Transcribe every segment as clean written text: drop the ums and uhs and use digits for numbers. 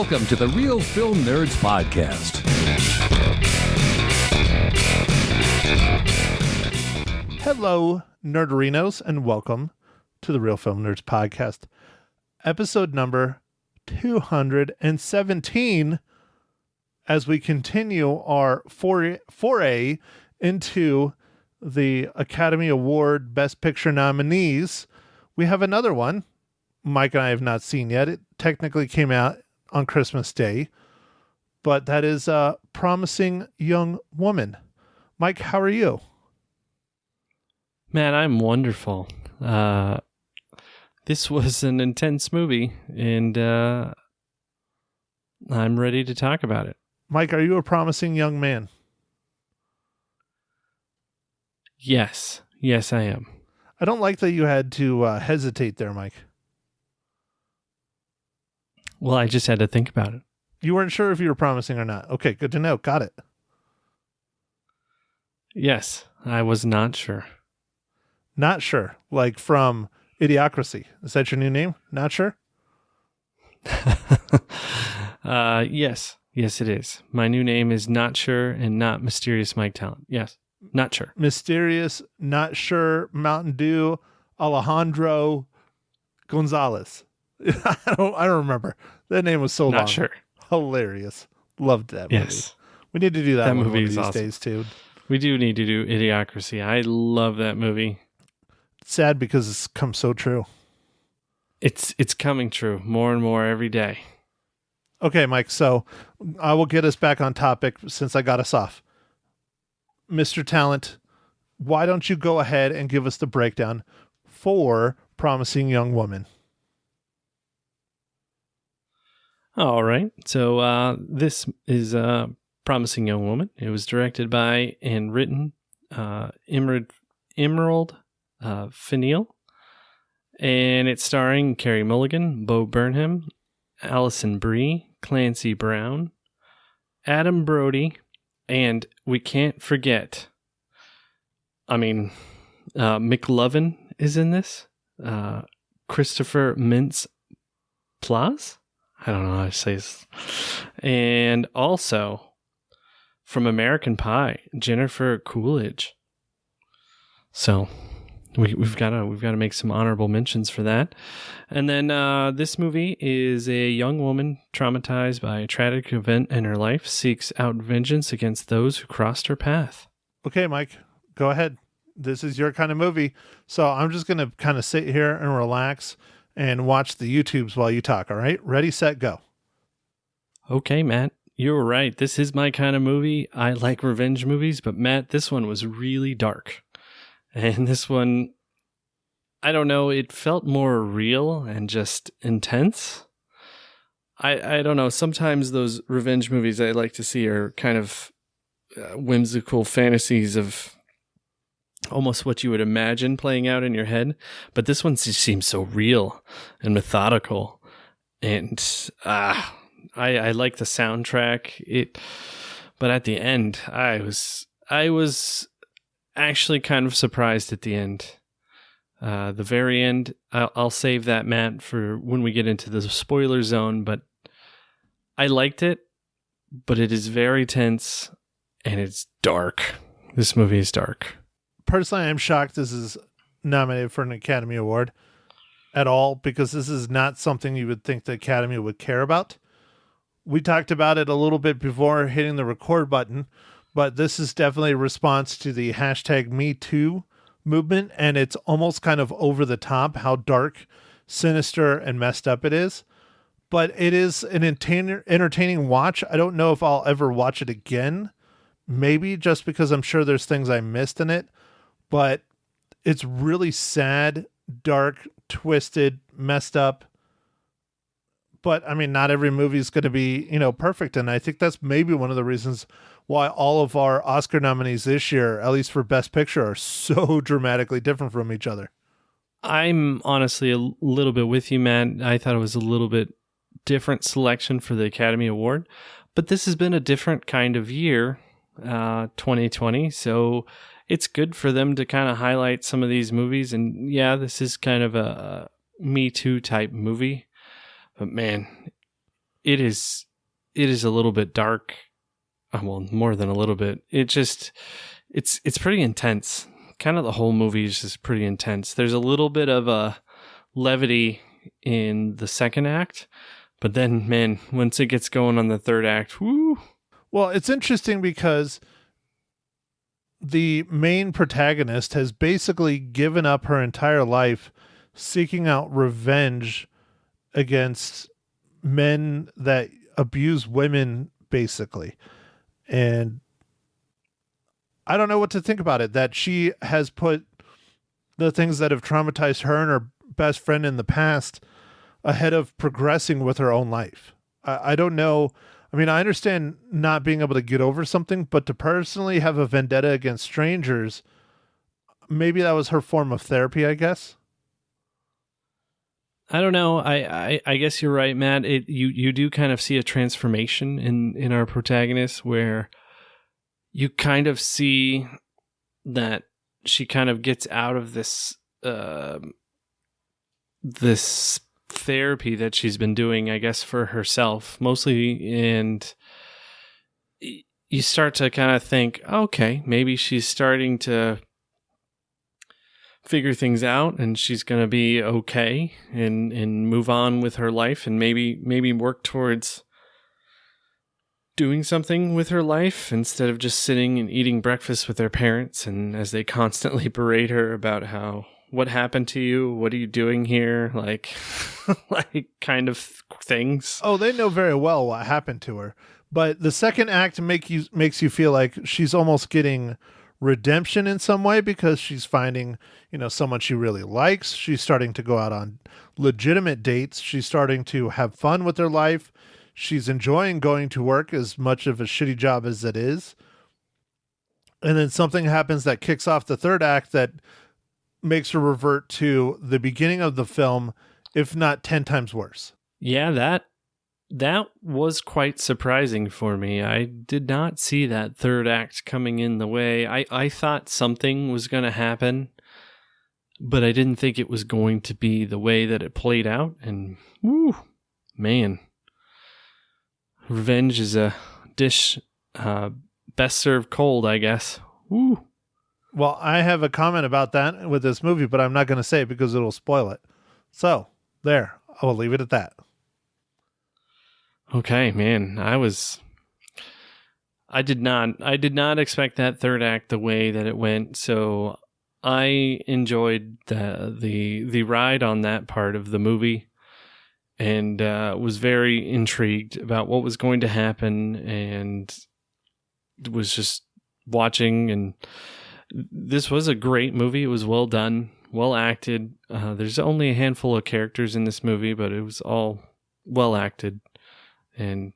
Welcome to the Real Film Nerds Podcast. Hello, Nerderinos, and welcome to the Real Film Nerds Podcast, episode number 217, as we continue our foray into the Academy Award Best Picture nominees. We have another one Mike and I have not seen yet. It technically came out on Christmas Day, but that is Promising Young Woman. Mike, how are you? Man, I'm wonderful. This was an intense movie, and I'm ready to talk about it. Mike, are you a promising young man? Yes, I am. I don't like that you had to hesitate there, Mike. Well, I just had to think about it. You weren't sure if you were promising or not. Okay, good to know. Got it. Yes, I was not sure. Not sure. Like from Idiocracy. Is that your new name? Not sure? Yes, it is. My new name is Not Sure and not Mysterious Mike Talent. Yes, Not Sure. Mysterious, Not Sure, Mountain Dew, Alejandro Gonzalez. I don't remember. That name was so long. Not Sure. Hilarious. Loved that movie. Yes. We need to do that movie one of is these awesome. days too. We do need to do Idiocracy. I love that movie. Sad because it's come so true. It's coming true more and more every day. Okay, Mike, so I will get us back on topic since I got us off. Mr. Talent, why don't you go ahead and give us the breakdown for Promising Young Woman? All right. So this is Promising Young Woman. It was directed by and written Emerald Fennell. And it's starring Carey Mulligan, Bo Burnham, Alison Brie, Clancy Brown, Adam Brody, and we can't forget, McLovin is in this. Christopher Mintz-Plasse? I don't know how to say this. And also, from American Pie, Jennifer Coolidge. So we've got to make some honorable mentions for that. And then this movie is a young woman traumatized by a tragic event in her life seeks out vengeance against those who crossed her path. Okay, Mike, go ahead. This is your kind of movie. So I'm just going to kind of sit here and relax and watch the YouTubes while you talk. All right? Ready, set, go. Okay, Matt. You're right. This is my kind of movie. I like revenge movies, but Matt, this one was really dark. And this one, I don't know, it felt more real and just intense. I don't know. Sometimes those revenge movies I like to see are kind of whimsical fantasies of almost what you would imagine playing out in your head. But this one just seems so real and methodical. And I like the soundtrack. But at the end, I was actually kind of surprised at the end. The very end, I'll save that, Matt, for when we get into the spoiler zone, but I liked it, but it is very tense and it's dark. This movie is dark. Personally, I'm shocked this is nominated for an Academy Award at all, because this is not something you would think the Academy would care about. We talked about it a little bit before hitting the record button, but this is definitely a response to the hashtag #MeToo movement, and it's almost kind of over the top how dark, sinister, and messed up it is. But it is an entertaining watch. I don't know if I'll ever watch it again, maybe just because I'm sure there's things I missed in it, but it's really sad, dark, twisted, messed up. But I mean, not every movie is going to be, perfect. And I think that's maybe one of the reasons why all of our Oscar nominees this year, at least for Best Picture, are so dramatically different from each other. I'm honestly a little bit with you, Matt. I thought it was a little bit different selection for the Academy Award, but this has been a different kind of year, 2020. So it's good for them to kind of highlight some of these movies. And yeah, this is kind of a Me Too type movie, but man, it is a little bit dark. Well, more than a little bit. It's pretty intense. Kind of the whole movie is just pretty intense. There's a little bit of a levity in the second act, but then, man, once it gets going on the third act, whoo. Well, it's interesting because the main protagonist has basically given up her entire life seeking out revenge against men that abuse women, basically. And I don't know what to think about it, that she has put the things that have traumatized her and her best friend in the past ahead of progressing with her own life. I don't know. I mean, I understand not being able to get over something, but to personally have a vendetta against strangers, maybe that was her form of therapy, I guess. I don't know. I guess you're right, Matt. You do kind of see a transformation in our protagonist where you kind of see that she kind of gets out of this this therapy that she's been doing, I guess, for herself mostly, and you start to kind of think, okay, maybe she's starting to figure things out and she's going to be okay and move on with her life and maybe work towards doing something with her life instead of just sitting and eating breakfast with her parents, and as they constantly berate her about what happened to you, what are you doing here, like kind of things. Oh, they know very well what happened to her, but the second act makes you feel like she's almost getting redemption in some way because she's finding, someone she really likes. She's starting to go out on legitimate dates. She's starting to have fun with her life. She's enjoying going to work, as much of a shitty job as it is. And then something happens that kicks off the third act that makes her revert to the beginning of the film, if not 10 times worse. Yeah, that was quite surprising for me. I did not see that third act coming in the way. I thought something was going to happen, but I didn't think it was going to be the way that it played out. And woo, man, revenge is a dish best served cold, I guess. Woo. Well, I have a comment about that with this movie, but I'm not going to say it because it'll spoil it. So, there. I will leave it at that. Okay, man. I did not expect that third act the way that it went, so I enjoyed the ride on that part of the movie and was very intrigued about what was going to happen, and was just watching. And this was a great movie. It was well done, well acted. There's only a handful of characters in this movie, but it was all well acted. And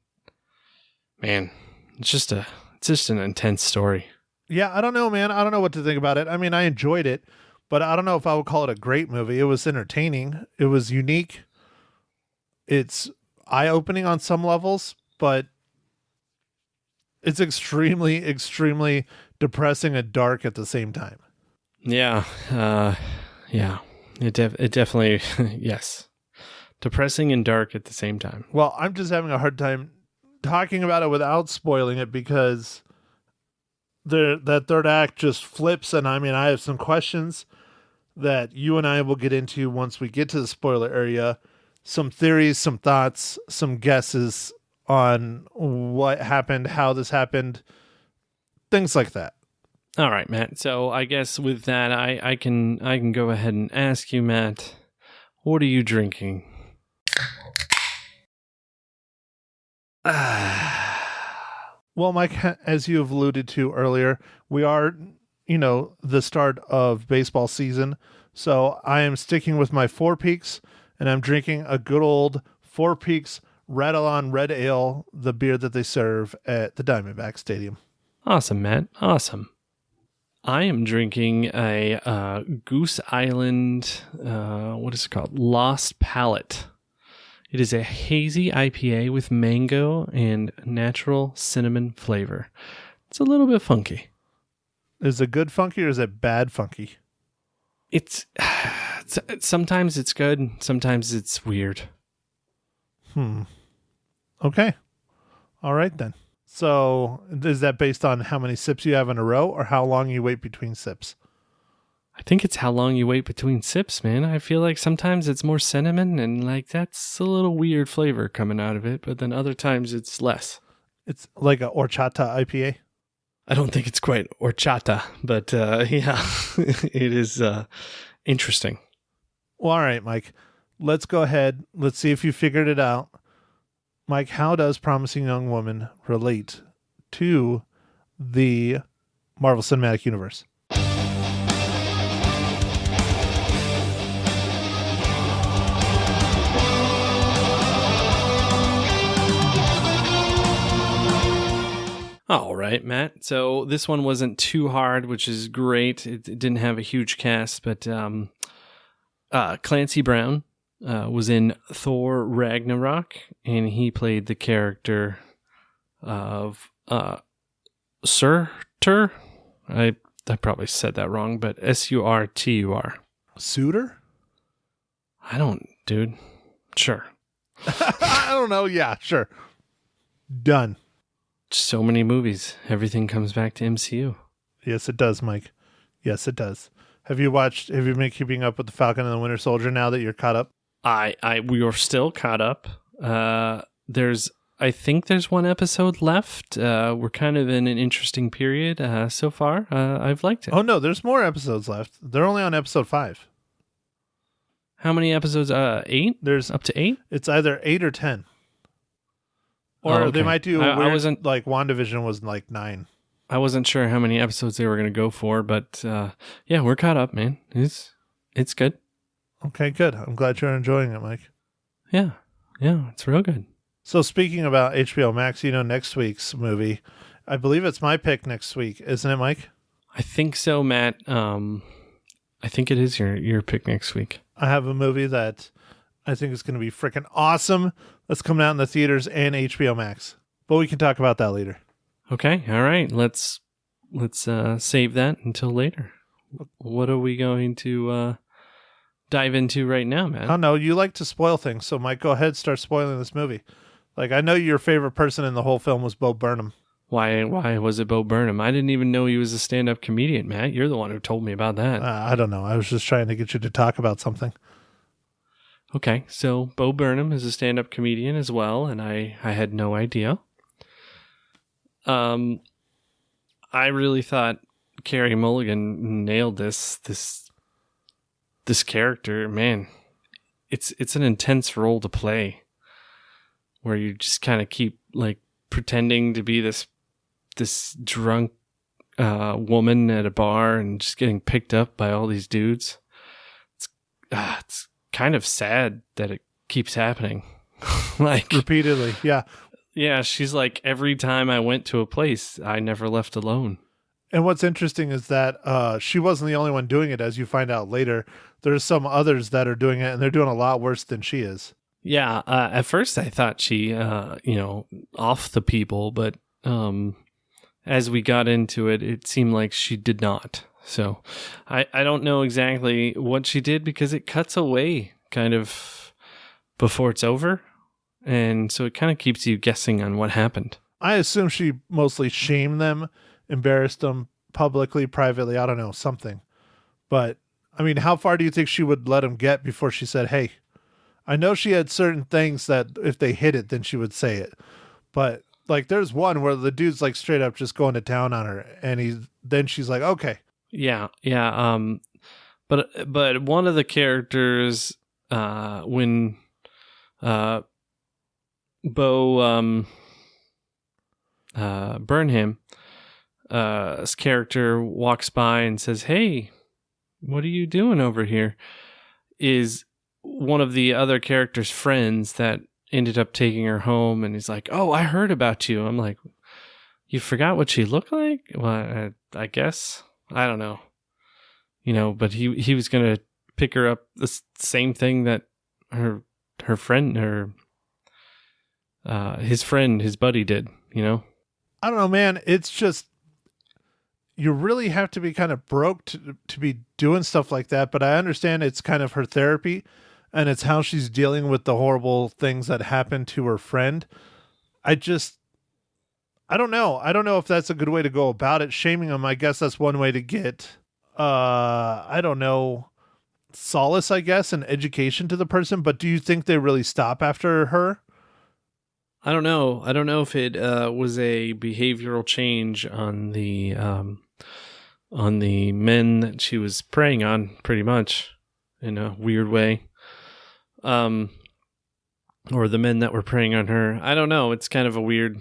man, it's just an intense story. Yeah, I don't know, man. I don't know what to think about it. I mean, I enjoyed it, but I don't know if I would call it a great movie. It was entertaining. It was unique. It's eye-opening on some levels, but it's extremely, extremely depressing and dark at the same time. Yeah. Yeah. It definitely, yes. Depressing and dark at the same time. Well, I'm just having a hard time talking about it without spoiling it because that third act just flips. And I mean, I have some questions that you and I will get into once we get to the spoiler area. Some theories, some thoughts, some guesses on what happened, how this happened, things like that. All right, Matt. So I guess with that, I can go ahead and ask you, Matt, what are you drinking? Well, Mike, as you have alluded to earlier, we are, the start of baseball season. So I am sticking with my Four Peaks, and I'm drinking a good old Four Peaks Rattle-On Red Ale, the beer that they serve at the Diamondback Stadium. Awesome, Matt. Awesome. I am drinking a Goose Island, what is it called? Lost Palate. It is a hazy IPA with mango and natural cinnamon flavor. It's a little bit funky. Is it good funky or is it bad funky? It's sometimes it's good, sometimes it's weird. Okay. All right then. So is that based on how many sips you have in a row or how long you wait between sips? I think it's how long you wait between sips, man. I feel like sometimes it's more cinnamon and like that's a little weird flavor coming out of it, but then other times it's less. It's like a horchata IPA. I don't think it's quite horchata, but yeah, it is interesting. Well, all right, Mike. Let's go ahead. Let's see if you figured it out. Mike, how does Promising Young Woman relate to the Marvel Cinematic Universe? All right, Matt. So this one wasn't too hard, which is great. It didn't have a huge cast, but Clancy Brown was in Thor Ragnarok, and he played the character of Surtur. I probably said that wrong, but Surtur. Suitor? I don't, dude. Sure. I don't know. Yeah, sure. Done. So many movies. Everything comes back to MCU. Yes, it does, Mike. Yes, it does. Have you been keeping up with the Falcon and the Winter Soldier now that you're caught up? We are still caught up. I think there's one episode left. We're kind of in an interesting period so far. I've liked it. Oh no, there's more episodes left. They're only on episode 5. How many episodes? 8? There's up to 8? It's either 8 or 10. Or they might do a weird, I wasn't like WandaVision was like 9. I wasn't sure how many episodes they were going to go for, but yeah, we're caught up, man. It's good. Okay, good. I'm glad you're enjoying it, Mike. Yeah, it's real good. So speaking about HBO Max, next week's movie, I believe it's my pick next week, isn't it, Mike? I think so, Matt. I think it is your pick next week. I have a movie that I think is going to be freaking awesome. That's coming out in the theaters and HBO Max. But we can talk about that later. Okay, all right. Let's save that until later. What are we going to dive into right now, man? Oh no, you like to spoil things, so Mike, go ahead, start spoiling this movie. Like, I know your favorite person in the whole film was Bo Burnham. Why was it Bo Burnham? I didn't even know he was a stand-up comedian, Matt. You're the one who told me about that. I don't know. I was just trying to get you to talk about something. Okay, so Bo Burnham is a stand-up comedian as well, and I had no idea. I really thought Carey Mulligan nailed this character. Man, it's an intense role to play, where you just kind of keep like pretending to be this drunk woman at a bar and just getting picked up by all these dudes. It's kind of sad that it keeps happening. Like repeatedly. Yeah, she's like, every time I went to a place, I never left alone. And what's interesting is that she wasn't the only one doing it, as you find out later. There's some others that are doing it, and they're doing a lot worse than she is. Yeah, at first I thought she, off the people, but as we got into it, it seemed like she did not. So I don't know exactly what she did because it cuts away kind of before it's over. And so it kind of keeps you guessing on what happened. I assume she mostly shamed them, embarrassed them publicly, privately. I don't know, something. But, I mean, how far do you think she would let him get before she said, hey, I know she had certain things that if they hit it, then she would say it. But, like, there's one where the dude's, like, straight up just going to town on her. And then she's like, okay. Yeah. But one of the characters, when Bo Burnham's character walks by and says, hey, what are you doing over here? Is one of the other character's friends that ended up taking her home, and he's like, oh, I heard about you. I'm like, you forgot what she looked like? Well, I guess. I don't know. But he was going to pick her up the same thing that her friend, his buddy did, I don't know, man. It's just, you really have to be kind of broke to be doing stuff like that. But I understand it's kind of her therapy, and it's how she's dealing with the horrible things that happened to her friend. I don't know. I don't know if that's a good way to go about it. Shaming them, I guess that's one way to get, I don't know, solace, I guess, and education to the person. But do you think they really stop after her? I don't know. I don't know if it was a behavioral change on the men that she was preying on, pretty much, in a weird way. Or the men that were preying on her. I don't know. It's kind of a weird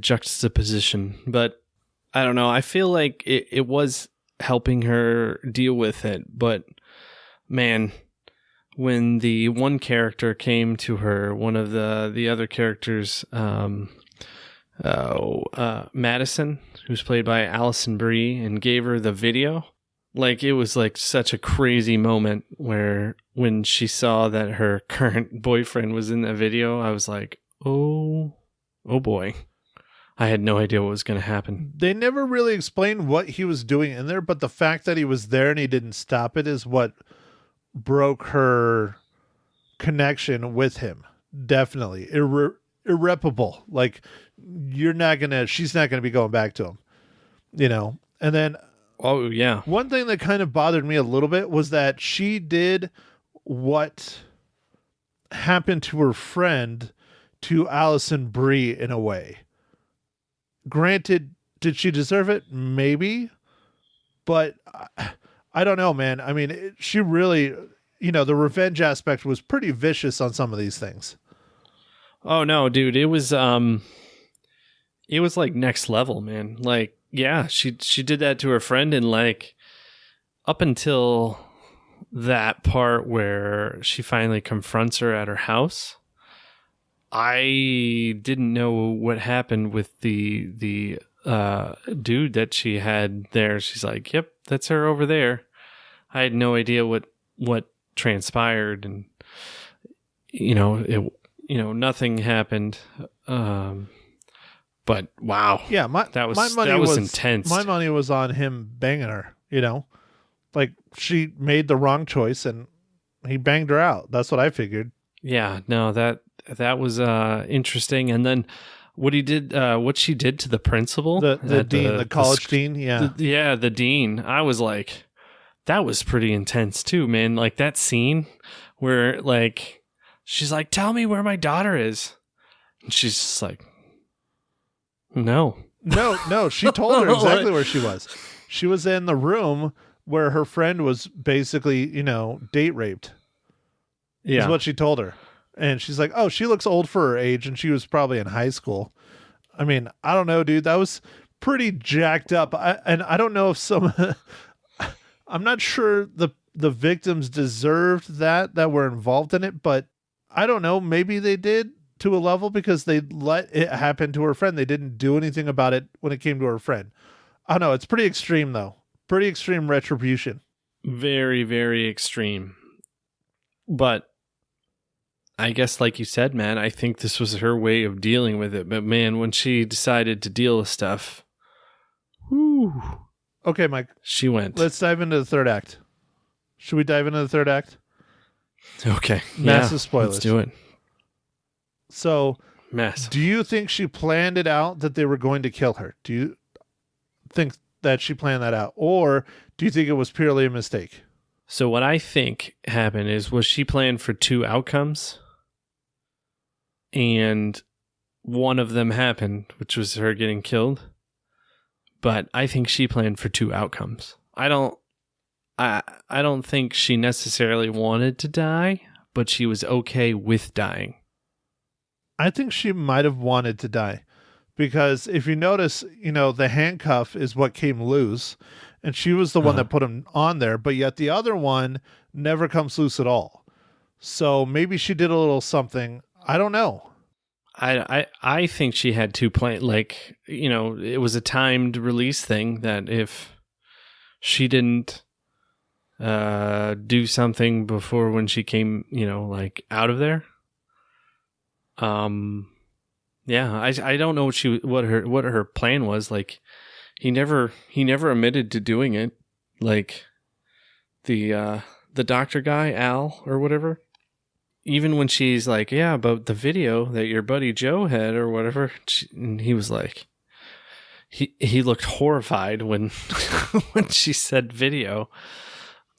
juxtaposition. But I don't know. I feel like it was helping her deal with it. But man, when the one character came to her, one of the other characters, Madison, who's played by Alison Brie, and gave her the video, like, it was like such a crazy moment where when she saw that her current boyfriend was in the video, I was like, oh boy. I had no idea what was going to happen. They never really explained what he was doing in there, but the fact that he was there and he didn't stop it is what broke her connection with him. Definitely. Irreparable. Like, she's not going to be going back to him, And then, oh yeah, one thing that kind of bothered me a little bit was that she did what happened to her friend to Alison Brie in a way. Granted, did she deserve it? Maybe. But I don't know, man. I mean, she really, the revenge aspect was pretty vicious on some of these things. Oh no, dude, it was like next level, man. Like, yeah, she did that to her friend, and like up until that part where she finally confronts her at her house, I didn't know what happened with the dude that she had there. She's like, "Yep, that's her over there." I had no idea what transpired, and nothing happened. But wow, yeah, that was intense. My money was on him banging her. Like, she made the wrong choice and he banged her out. That's what I figured. Yeah, no, that was interesting. And then what she did to the principal, the dean, the college dean, yeah, the dean. I was like, that was pretty intense too, man. Like, that scene where, like, she's like, "Tell me where my daughter is," and she's just like, No. She told her exactly where she was. She was in the room where her friend was basically, date raped. Yeah. Is what she told her. And she's like, "Oh, she looks old for her age," and she was probably in high school. I mean, I don't know, dude. That was pretty jacked up. I don't know if I'm not sure the victims deserved that were involved in it, but I don't know. Maybe they did to a level because they let it happen to her friend. They didn't do anything about it when it came to her friend. I don't know. It's pretty extreme, though. Pretty extreme retribution. Very, very extreme. But I guess, like you said, man, I think this was her way of dealing with it. But man, when she decided to deal with stuff, whoo. Okay, Mike. She went. Let's dive into the third act. Should we dive into the third act? Okay. Massive spoilers. Let's do it. So, Massive. Do you think she planned it out that they were going to kill her? Do you think that she planned that out? Or do you think it was purely a mistake? So what I think happened was she planned for two outcomes, and one of them happened, which was her getting killed. But I think she planned for two outcomes. I don't think she necessarily wanted to die, but she was okay with dying. I think she might have wanted to die, because if you notice, the handcuff is what came loose, and she was the one that put him on there, but yet the other one never comes loose at all. So maybe she did a little something. I don't know. I think she had two plans. Like, it was a timed release thing that if she didn't do something before when she came, out of there. Yeah, I don't know what her plan was. Like, he never admitted to doing it. Like the doctor guy, Al or whatever. even when she's like, yeah, about the video that your buddy Joe had or whatever, and he was like, he looked horrified when when she said video,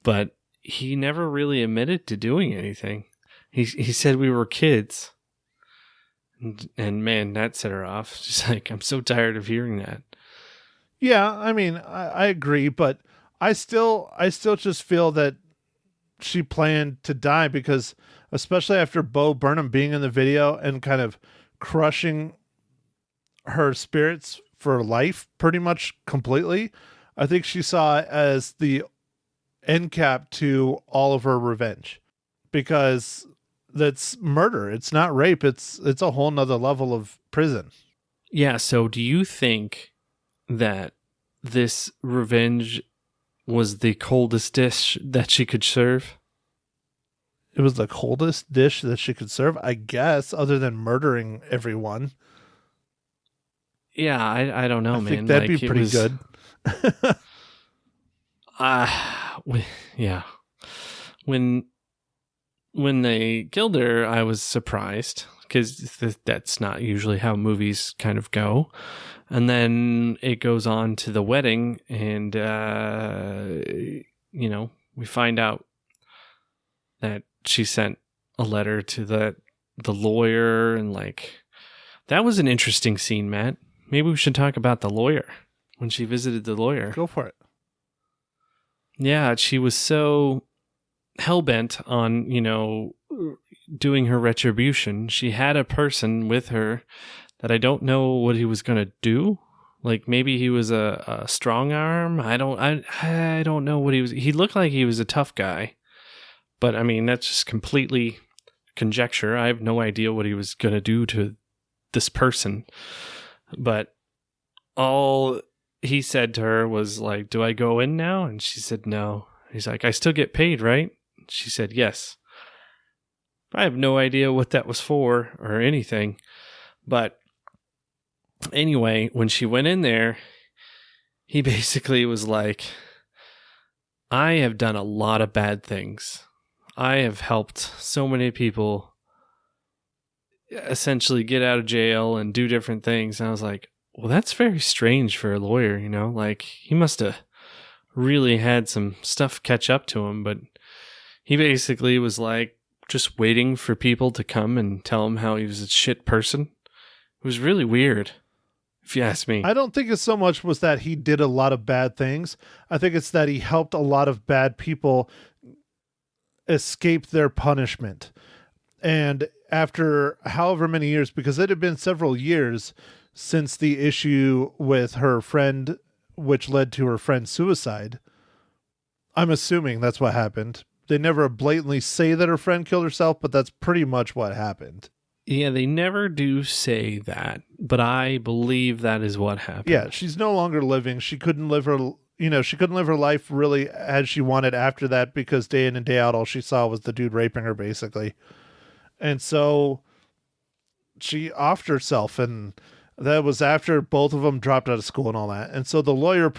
but he never really admitted to doing anything. He said we were kids, and man, that set her off. She's like, I'm so tired of hearing that. Yeah, I mean, I agree, but I still just feel that she planned to die because, especially after Bo Burnham being in the video and kind of crushing her spirits for life pretty much completely, I think she saw it as the end cap to all of her revenge, because that's murder. It's not rape. It's a whole nother level of prison. Yeah. So do you think that this revenge was the coldest dish that she could serve? It was the coldest dish that she could serve, I guess, other than murdering everyone. Yeah, I don't know, I man. think that'd be pretty good. Yeah. When they killed her, I was surprised because that's not usually how movies kind of go. And then it goes on to the wedding, and we find out that she sent a letter to the lawyer, and like that was an interesting scene, Matt. Maybe we should talk about the lawyer when she visited the lawyer. Go for it. Yeah, she was so hell-bent on, doing her retribution. She had a person with her that I don't know what he was going to do. Like maybe he was a strong arm. I don't know what he was. He looked like he was a tough guy. But I mean, that's just completely conjecture. I have no idea what he was going to do to this person. But all he said to her was like, do I go in now? And she said, no. He's like, I still get paid, right? She said, yes. I have no idea what that was for or anything. But anyway, when she went in there, he basically was like, I have done a lot of bad things. I have helped so many people essentially get out of jail and do different things. And I was like, well, that's very strange for a lawyer, like he must have really had some stuff catch up to him. But he basically was like just waiting for people to come and tell him how he was a shit person. It was really weird, if you ask me. I don't think it's so much was that he did a lot of bad things. I think it's that he helped a lot of bad people escape their punishment. And after however many years, because it had been several years since the issue with her friend, which led to her friend's suicide, I'm assuming that's what happened. They never blatantly say that her friend killed herself, but that's pretty much what happened. Yeah, they never do say that, but I believe that is what happened. Yeah, she's no longer living. She couldn't live her, she couldn't live her life really as she wanted after that, because day in and day out, all she saw was the dude raping her, basically. And so she offed herself, and that was after both of them dropped out of school and all that. And so the lawyer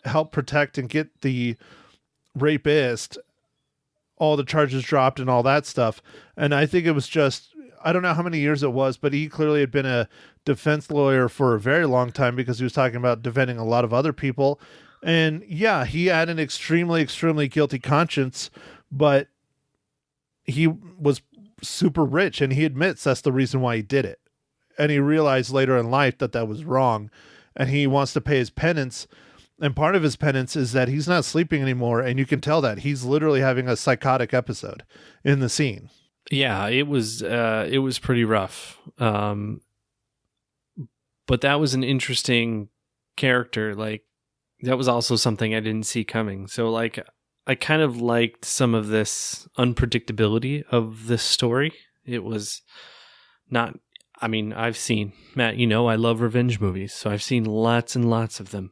helped protect and get the rapist all the charges dropped and all that stuff. And I think it was just, I don't know how many years it was, but he clearly had been a defense lawyer for a very long time, because he was talking about defending a lot of other people. And yeah, he had an extremely, extremely guilty conscience, but he was super rich, and he admits that's the reason why he did it. And he realized later in life that was wrong, and he wants to pay his penance. And part of his penance is that he's not sleeping anymore, and you can tell that he's literally having a psychotic episode in the scene. Yeah, it was pretty rough. But that was an interesting character. Like, that was also something I didn't see coming. So, like, I kind of liked some of this unpredictability of this story. It was not, I mean, I've seen, Matt, I love revenge movies, so I've seen lots and lots of them.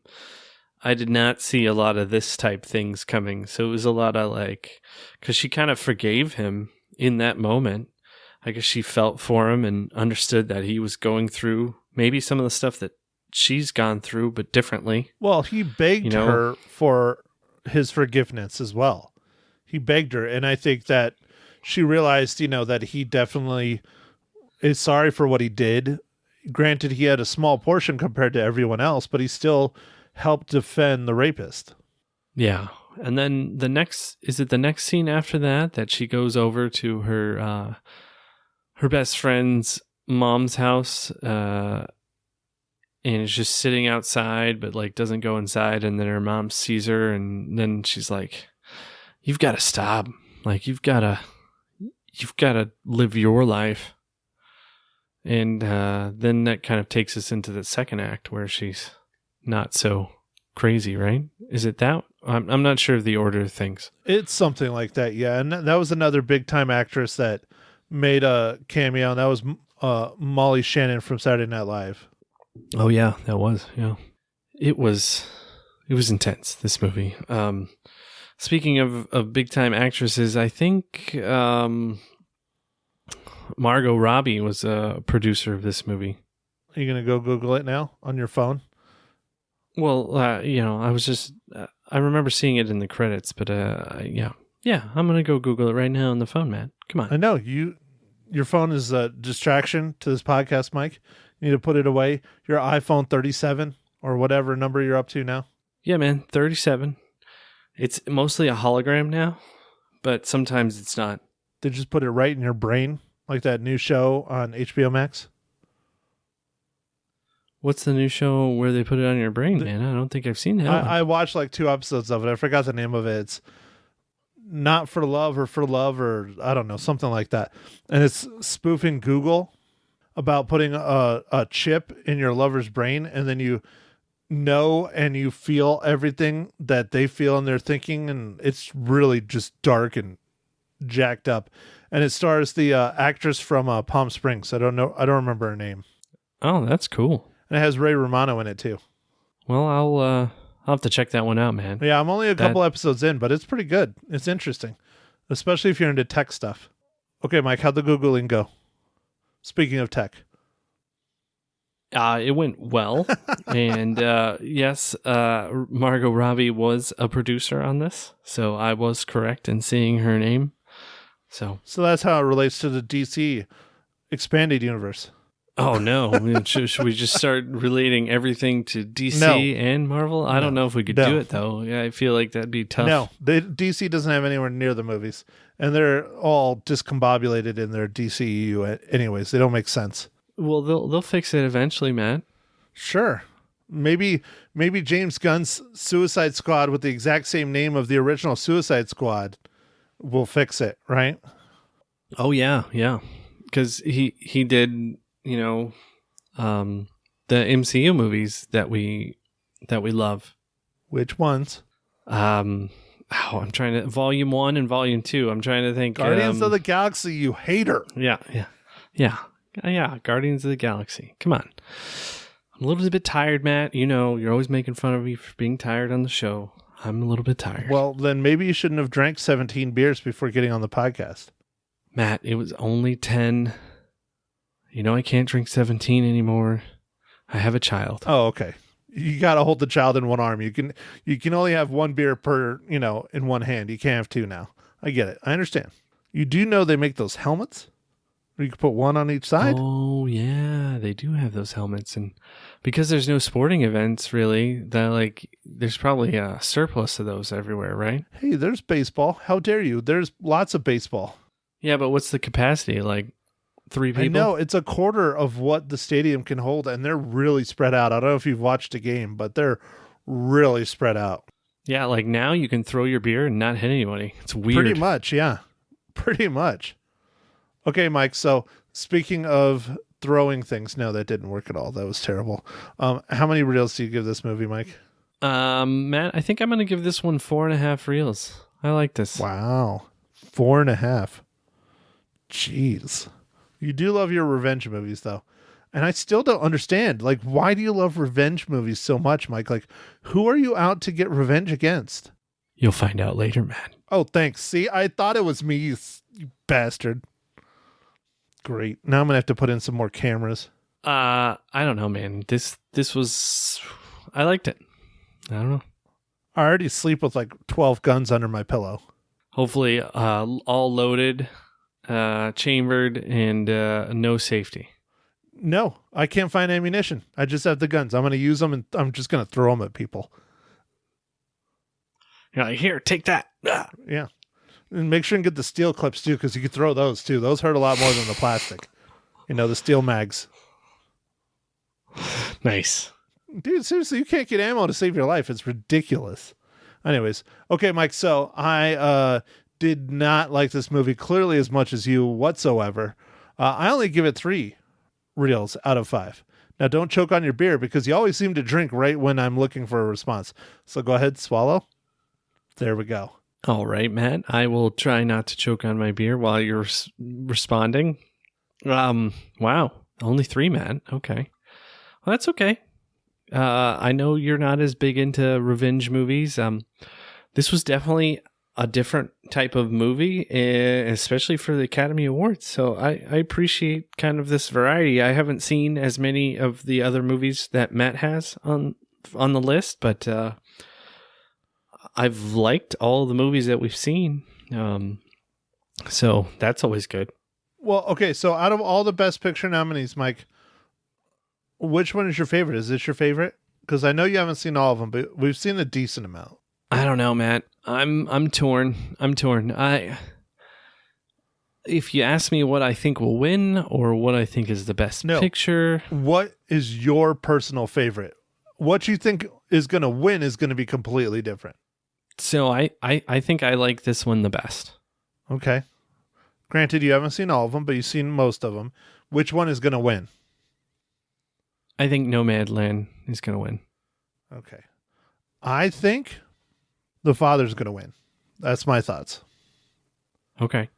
I did not see a lot of this type things coming. So it was a lot of like, because she kind of forgave him in that moment. I guess she felt for him and understood that he was going through maybe some of the stuff that she's gone through, but differently. Well, he begged her for his forgiveness as well. He begged her. And I think that she realized, that he definitely is sorry for what he did. Granted, he had a small portion compared to everyone else, but he still helped defend the rapist. Yeah. And then the next scene after that she goes over to her best friend's mom's house, and is just sitting outside, but like doesn't go inside. And then her mom sees her, and then she's like, "You've got to stop. Like you've got to live your life." And then that kind of takes us into the second act where she's not so crazy, right? Is it that? I'm not sure of the order of things. It's something like that, yeah. And that was another big-time actress that made a cameo, and that was Molly Shannon from Saturday Night Live. Oh, yeah, that was, yeah. It was intense, this movie. Speaking of big-time actresses, I think Margot Robbie was a producer of this movie. Are you going to go Google it now on your phone? Well, I was just... I remember seeing it in the credits, but yeah, I'm gonna go Google it right now on the phone, man. Come on. I know your phone is a distraction to this podcast, Mike. You need to put it away. Your iPhone 37 or whatever number you're up to now. Yeah, man, 37. It's mostly a hologram now, but sometimes it's not. They just put it right in your brain, like that new show on HBO Max. What's the new show where they put it on your brain, man? I don't think I've seen that. I watched like 2 episodes of it. I forgot the name of it. It's Not for Love or I don't know, something like that. And it's spoofing Google about putting a chip in your lover's brain, and then you know and you feel everything that they feel and they're thinking, and it's really just dark and jacked up. And it stars the actress from Palm Springs. I don't remember her name. Oh, that's cool. And it has Ray Romano in it too. Well, I'll have to check that one out, man. Yeah, I'm only a couple episodes in, but it's pretty good. It's interesting, especially if you're into tech stuff. Okay, Mike, how'd the Googling go? Speaking of tech. It went well. And yes, Margot Robbie was a producer on this, so I was correct in seeing her name. So that's how it relates to the DC expanded universe. Oh, no. Should we just start relating everything to DC and Marvel? I don't know if we could do it, though. Yeah, I feel like that'd be tough. No, DC doesn't have anywhere near the movies. And they're all discombobulated in their DCEU anyways. They don't make sense. Well, they'll fix it eventually, Matt. Sure. Maybe James Gunn's Suicide Squad with the exact same name of the original Suicide Squad will fix it, right? Oh, yeah. Because he did... the MCU movies that we love. Which ones? I'm trying to Volume 1 and Volume 2. I'm trying to think. Guardians of the Galaxy, you hater. Yeah. Guardians of the Galaxy. Come on. I'm a little bit tired, Matt. You're always making fun of me for being tired on the show. I'm a little bit tired. Well, then maybe you shouldn't have drank 17 beers before getting on the podcast. Matt, it was only 10. I can't drink 17 anymore. I have a child. Oh, okay. You got to hold the child in one arm. You can only have one beer per, in one hand. You can't have two now. I get it. I understand. You do know they make those helmets? Where you can put one on each side? Oh, yeah. They do have those helmets. And because there's no sporting events, really, there's probably a surplus of those everywhere, right? Hey, there's baseball. How dare you? There's lots of baseball. Yeah, but what's the capacity? 3 people? I know, it's a quarter of what the stadium can hold, and they're really spread out. I don't know if you've watched a game, but they're really spread out. Yeah, now you can throw your beer and not hit anybody. It's weird. Pretty much, yeah. Pretty much. Okay, Mike, so speaking of throwing things, no, that didn't work at all. That was terrible. How many reels do you give this movie, Mike? Matt, I think I'm going to give this one 4.5 reels. I like this. Wow. 4.5. Jeez. You do love your revenge movies, though. And I still don't understand. Why do you love revenge movies so much, Mike? Who are you out to get revenge against? You'll find out later, man. Oh, thanks. See, I thought it was me, you bastard. Great. Now I'm going to have to put in some more cameras. I don't know, man. This was... I liked it. I don't know. I already sleep with 12 guns under my pillow. Hopefully all loaded chambered, and no safety. No, I can't find ammunition. I just have the guns. I'm going to use them, and I'm just going to throw them at people. You're like, here, take that. Ah. Yeah. And make sure and get the steel clips, too, because you can throw those, too. Those hurt a lot more than the plastic. The steel mags. Nice. Dude, seriously, you can't get ammo to save your life. It's ridiculous. Anyways, okay, Mike, so I did not like this movie clearly as much as you whatsoever. I only give it 3 reels out of 5. Now, don't choke on your beer because you always seem to drink right when I'm looking for a response. So go ahead, swallow. There we go. All right, Matt. I will try not to choke on my beer while you're responding. Wow. Only 3, Matt. Okay. Well, that's okay. I know you're not as big into revenge movies. This was definitely a different type of movie, especially for the Academy Awards. So I appreciate kind of this variety. I haven't seen as many of the other movies that Matt has on the list, but I've liked all the movies that we've seen. So that's always good. Well, okay, so out of all the Best Picture nominees, Mike, which one is your favorite? Is this your favorite? Because I know you haven't seen all of them, but we've seen a decent amount. I don't know, Matt. I'm torn. If you ask me what I think will win or what I think is the best picture, what is your personal favorite? What you think is going to win is going to be completely different. So I think I like this one the best. Okay. Granted, you haven't seen all of them, but you've seen most of them. Which one is going to win? I think Nomadland is going to win. Okay. I think The Father's going to win. That's my thoughts. Okay.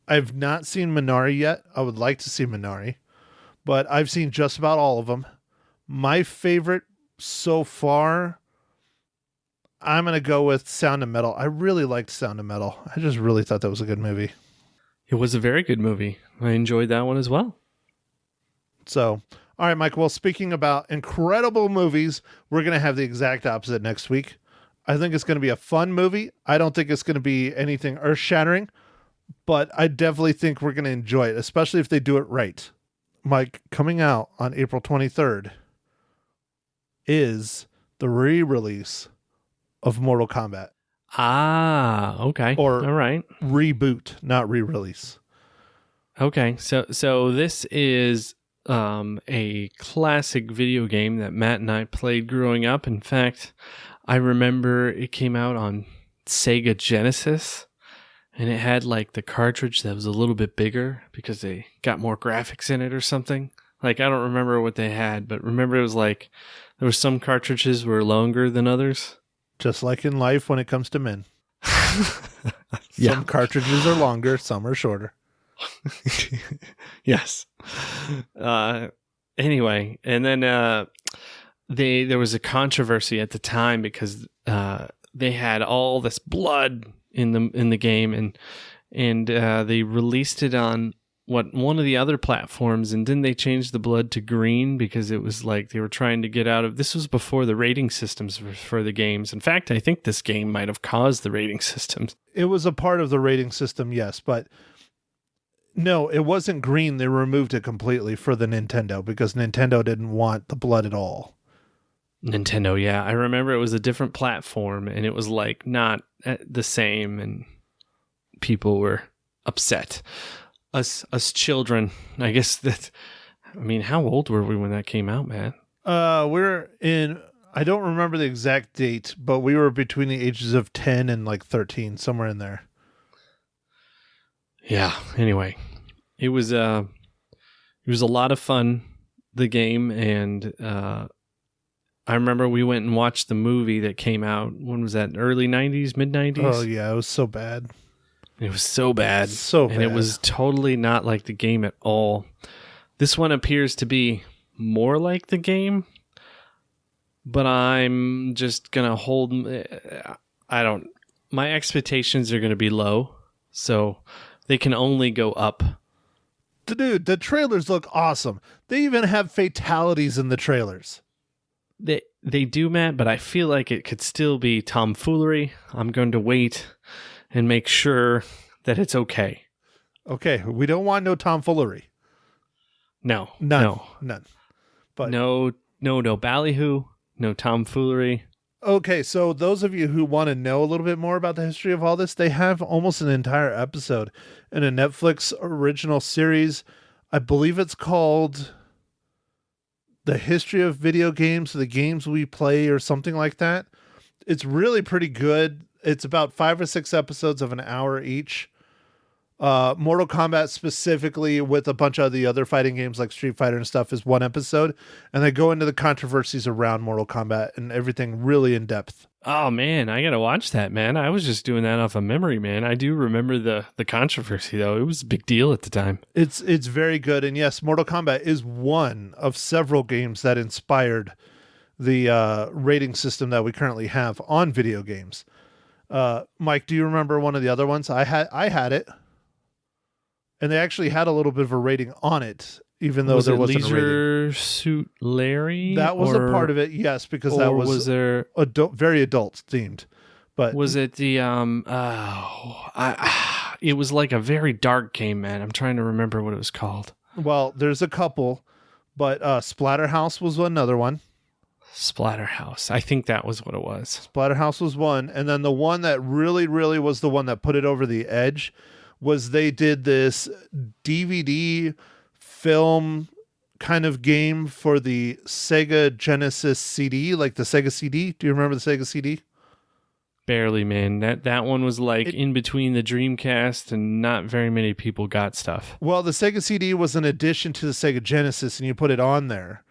I've not seen Minari yet. I would like to see Minari, but I've seen just about all of them. My favorite so far, I'm going to go with Sound of Metal. I really liked Sound of Metal. I just really thought that was a good movie. It was a very good movie. I enjoyed that one as well. So, all right, Mike. Well, speaking about incredible movies, we're going to have the exact opposite next week. I think it's going to be a fun movie. I don't think it's going to be anything earth-shattering, but I definitely think we're going to enjoy it, especially if they do it right. Mike, coming out on April 23rd is the re-release of Mortal Kombat. Ah, okay. Or all right. Reboot, not re-release. Okay, so this is a classic video game that Matt and I played growing up. In fact, I remember it came out on Sega Genesis, and it had like the cartridge that was a little bit bigger because they got more graphics in it or something. Like, I don't remember what they had, but remember it was like there were some cartridges were longer than others. Just like in life when it comes to men. Yeah. Some cartridges are longer, some are shorter. Yes. Anyway, and then there was a controversy at the time because they had all this blood in the game, and they released it on one of the other platforms, and then they changed the blood to green because it was like they were trying to get out of. This was before the rating systems for the games. In fact, I think this game might have caused the rating systems. It was a part of the rating system, yes, but no, it wasn't green. They removed it completely for the Nintendo because Nintendo didn't want the blood at all. Nintendo, yeah. I remember it was a different platform, and it was like not the same, and people were upset. Us children, I guess that. I mean, how old were we when that came out, man? We're in. I don't remember the exact date, but we were between the ages of 10 and like 13, somewhere in there. Yeah. Anyway, it was a lot of fun, the game, and I remember we went and watched the movie that came out. When was that? Early 90s, mid 90s? Oh yeah, it was so bad. It was so bad. So bad. And it was totally not like the game at all. This one appears to be more like the game, but I'm just going to hold... My expectations are going to be low, so they can only go up. Dude, the trailers look awesome. They even have fatalities in the trailers. They do, Matt, but I feel like it could still be tomfoolery. I'm going to wait and make sure that it's okay. Okay, we don't want no tomfoolery. No, None. But no ballyhoo, no tomfoolery. okay, so those of you who want to know a little bit more about the history of all this, they have almost an entire episode in a Netflix original series. I believe it's called The History of Video Games, the games we play, or something like that. It's really pretty good. It's about 5 or 6 episodes of an hour each. Mortal Kombat specifically, with a bunch of the other fighting games like Street Fighter and stuff, is one episode, and they go into the controversies around Mortal Kombat and everything really in depth. Oh man, I gotta watch that, man. I was just doing that off of memory, man. I do remember the controversy though. It was a big deal at the time. It's very good, and yes, Mortal Kombat is one of several games that inspired the rating system that we currently have on video games. Mike, do you remember one of the other ones? I had it. And they actually had a little bit of a rating on it, even though there wasn't a rating. Leisure Suit Larry? That was a part of it, yes, because that was there very adult themed. But was it the it was like a very dark game, man. I'm trying to remember what it was called. Well, there's a couple, but Splatterhouse was another one. Splatterhouse. I think that was what it was. Splatterhouse was one, and then the one that really, really was the one that put it over the edge was they did this DVD film kind of game for the Sega Genesis CD, like the Sega CD. Do you remember the Sega CD? Barely, man. That one was like in between the Dreamcast, and not very many people got stuff. Well, the Sega CD was an addition to the Sega Genesis, and you put it on there.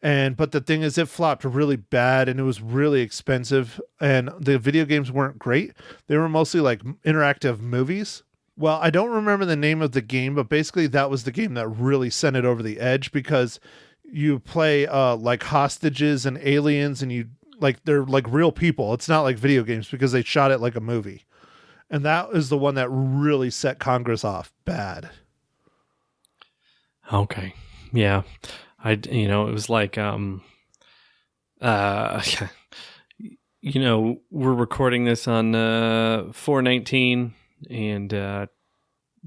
But the thing is, it flopped really bad, and it was really expensive, and the video games weren't great. They were mostly like interactive movies. Well, I don't remember the name of the game, but basically that was the game that really sent it over the edge, because you play like hostages and aliens, and they're like real people. It's not like video games because they shot it like a movie. And that is the one that really set Congress off bad. Okay. Yeah. It was like, we're recording this on 4/19, and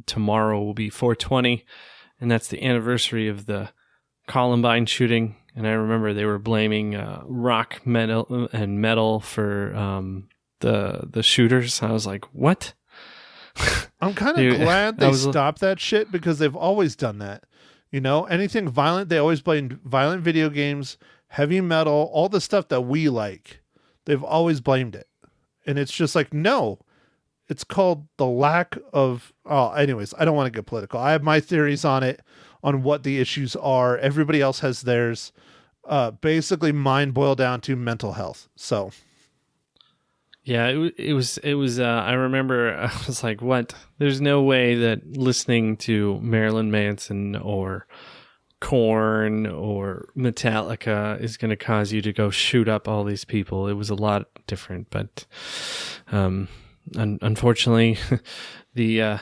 tomorrow will be 4/20, and that's the anniversary of the Columbine shooting. And I remember they were blaming rock metal for the shooters. I was like, what? I'm kind of glad they stopped that shit, because they've always done that. Anything violent, they always blame violent video games, heavy metal, all the stuff that we like. They've always blamed it. And it's just like, no, it's called the lack of... Oh, anyways, I don't want to get political. I have my theories on it, on what the issues are. Everybody else has theirs. Basically, mine boil down to mental health. So... Yeah, it was. I remember I was like, "What? There's no way that listening to Marilyn Manson or Korn or Metallica is going to cause you to go shoot up all these people." It was a lot different, but unfortunately, the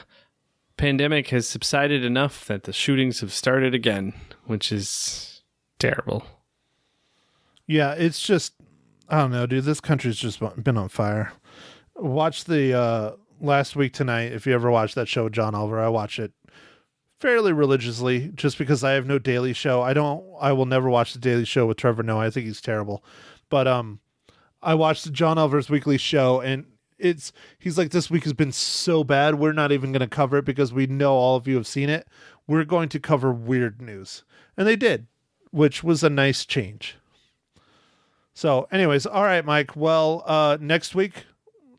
pandemic has subsided enough that the shootings have started again, which is terrible. Yeah, it's just... I don't know, dude. This country's just been on fire. Watch the Last Week Tonight. If you ever watch that show, John Oliver, I watch it fairly religiously, just because I have no Daily Show. I will never watch the Daily Show with Trevor Noah. I think he's terrible. But I watched the John Oliver's weekly show, and he's like, this week has been so bad, we're not even going to cover it because we know all of you have seen it. We're going to cover weird news. And they did, which was a nice change. So anyways, all right, Mike. Well, next week,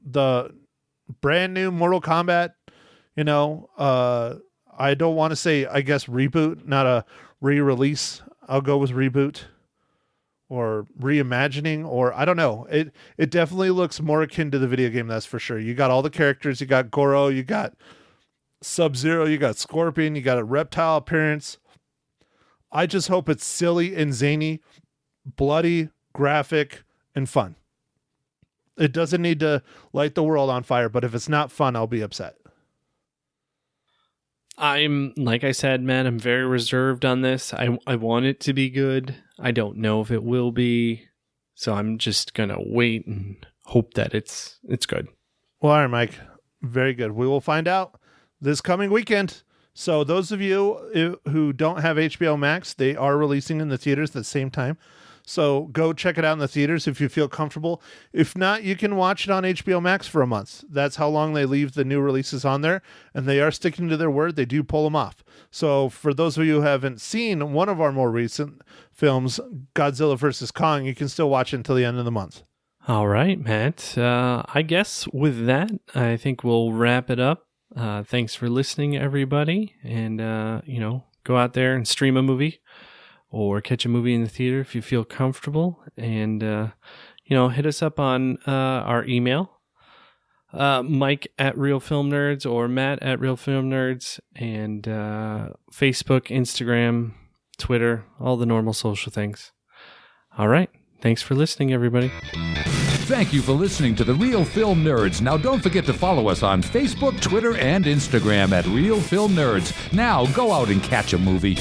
the brand new Mortal Kombat, I don't want to say, I guess, reboot, not a re-release. I'll go with reboot or reimagining, or I don't know. It definitely looks more akin to the video game, that's for sure. You got all the characters. You got Goro, you got Sub-Zero, you got Scorpion, you got a reptile appearance. I just hope it's silly and zany, bloody, graphic, and fun. It doesn't need to light the world on fire, but if it's not fun, I'll be upset. Like I said, man, I'm very reserved on this. I want it to be good. I don't know if it will be, so I'm just gonna wait and hope that it's good. Well, all right, Mike. Very good. We will find out this coming weekend. So those of you who don't have HBO Max, they are releasing in the theaters at the same time. So go check it out in the theaters if you feel comfortable. If not, you can watch it on HBO Max for a month. That's how long they leave the new releases on there. And they are sticking to their word. They do pull them off. So for those of you who haven't seen one of our more recent films, Godzilla vs. Kong, you can still watch it until the end of the month. All right, Matt. I guess with that, I think we'll wrap it up. Thanks for listening, everybody. And, go out there and stream a movie or catch a movie in the theater if you feel comfortable. And, hit us up on our email, Mike at Real Film Nerds or Matt at Real Film Nerds, and Facebook, Instagram, Twitter, all the normal social things. All right. Thanks for listening, everybody. Thank you for listening to The Real Film Nerds. Now, don't forget to follow us on Facebook, Twitter, and Instagram at Real Film Nerds. Now, go out and catch a movie.